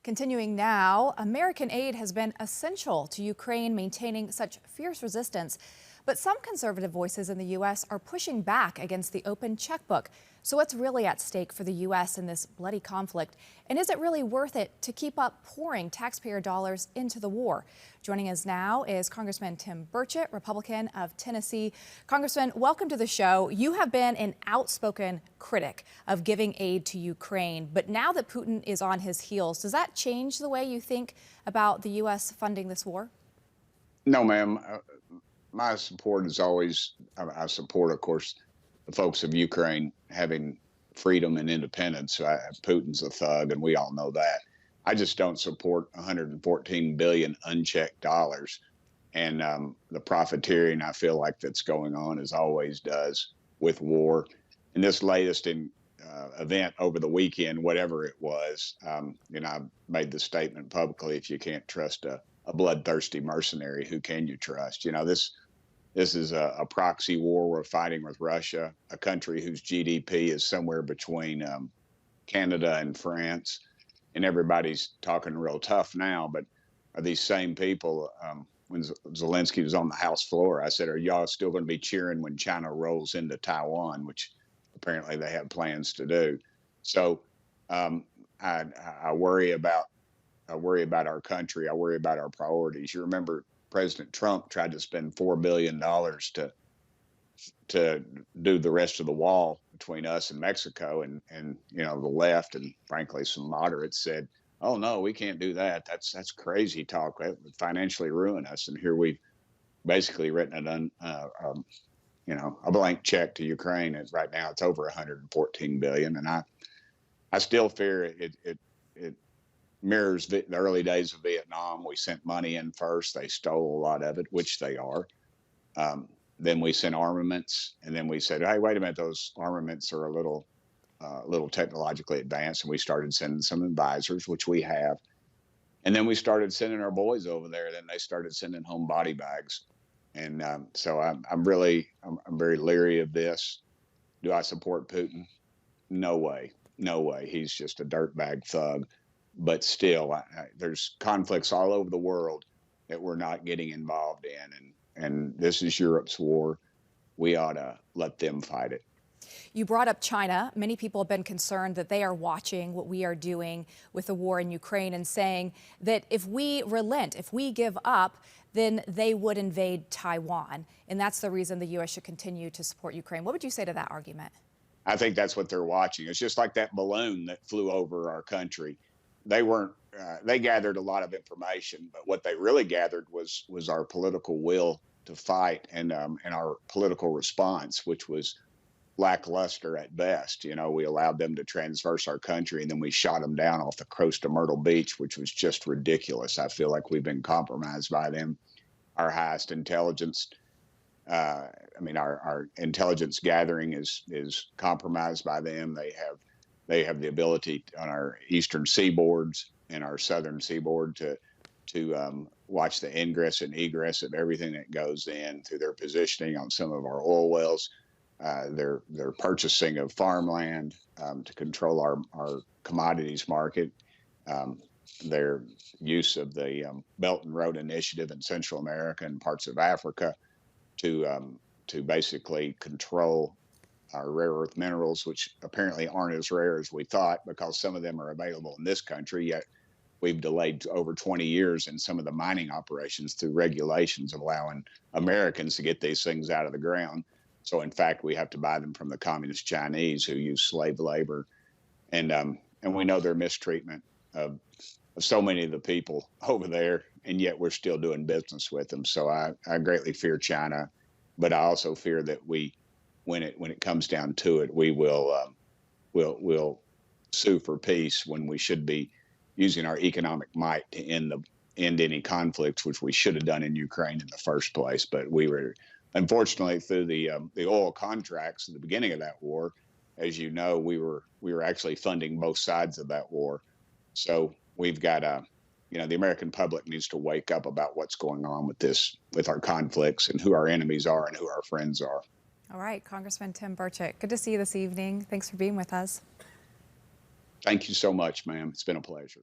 Continuing now, American aid has been essential to Ukraine maintaining such fierce resistance. But some conservative voices in the U.S. are pushing back against the open checkbook. So what's really at stake for the U.S. in this bloody conflict? And is it really worth it to keep up pouring taxpayer dollars into the war? Joining us now is Congressman Tim Burchett, Republican of Tennessee. Congressman, welcome to the show. You have been an outspoken critic of giving aid to Ukraine. But now that Putin is on his heels, does that change the way you think about the U.S. funding this war? No, ma'am. My support is always, I support, of course, the folks of Ukraine having freedom and independence. Putin's a thug, and we all know that. I just don't support 114 billion unchecked dollars. And the profiteering I feel like that's going on, as always does, with war. And this latest event over the weekend, whatever it was, I made the statement publicly: if you can't trust a bloodthirsty mercenary, who can you trust? This is a proxy war we're fighting with Russia, a country whose GDP is somewhere between Canada and France. And everybody's talking real tough now, but are these same people, when Zelensky was on the House floor, I said, are y'all still going to be cheering when China rolls into Taiwan, which apparently they have plans to do? So I worry about our country. I worry about our priorities. You remember President Trump tried to spend $4 billion to do the rest of the wall between us and Mexico, and the left and frankly some moderates said, "Oh no, we can't do that. That's crazy talk. That would financially ruin us." And here we've basically written a blank check to Ukraine. And right now it's over 114 billion, and I still fear it mirrors the early days of Vietnam. We sent money in first. They stole a lot of it, which they are. Then we sent armaments, and then we said, "Hey, wait a minute, those armaments are a little technologically advanced," and we started sending some advisors, which we have. And then we started sending our boys over there. Then they started sending home body bags, and so I'm very leery of this. Do I support Putin? No way, no way. He's just a dirtbag thug. But still, there's conflicts all over the world that we're not getting involved in. And this is Europe's war. We ought to let them fight it. You brought up China. Many people have been concerned that they are watching what we are doing with the war in Ukraine and saying that if we relent, if we give up, then they would invade Taiwan. And that's the reason the U.S. should continue to support Ukraine. What would you say to that argument? I think that's what they're watching. It's just like that balloon that flew over our country. They gathered a lot of information, but what they really gathered was our political will to fight and our political response, which was lackluster at best. We allowed them to transverse our country, and then we shot them down off the coast of Myrtle Beach, which was just ridiculous. I feel like we've been compromised by them. Our highest intelligence, our intelligence gathering is compromised by them. They have the ability on our eastern seaboards and our southern seaboard to watch the ingress and egress of everything that goes in through their positioning on some of our oil wells, their purchasing of farmland to control our commodities market, their use of the Belt and Road Initiative in Central America and parts of Africa to basically control our rare earth minerals, which apparently aren't as rare as we thought, because some of them are available in this country, yet we've delayed over 20 years in some of the mining operations through regulations allowing Americans to get these things out of the ground. So in fact, we have to buy them from the communist Chinese, who use slave labor. And we know their mistreatment of so many of the people over there, and yet we're still doing business with them. So I greatly fear China, but I also fear that when it comes down to it, we'll sue for peace when we should be using our economic might to end any conflicts, which we should have done in Ukraine in the first place. But we were, unfortunately, through the oil contracts at the beginning of that war, as you know, we were actually funding both sides of that war. So we've got the American public needs to wake up about what's going on with our conflicts and who our enemies are and who our friends are. All right, Congressman Tim Burchett, good to see you this evening. Thanks for being with us. Thank you so much, ma'am. It's been a pleasure.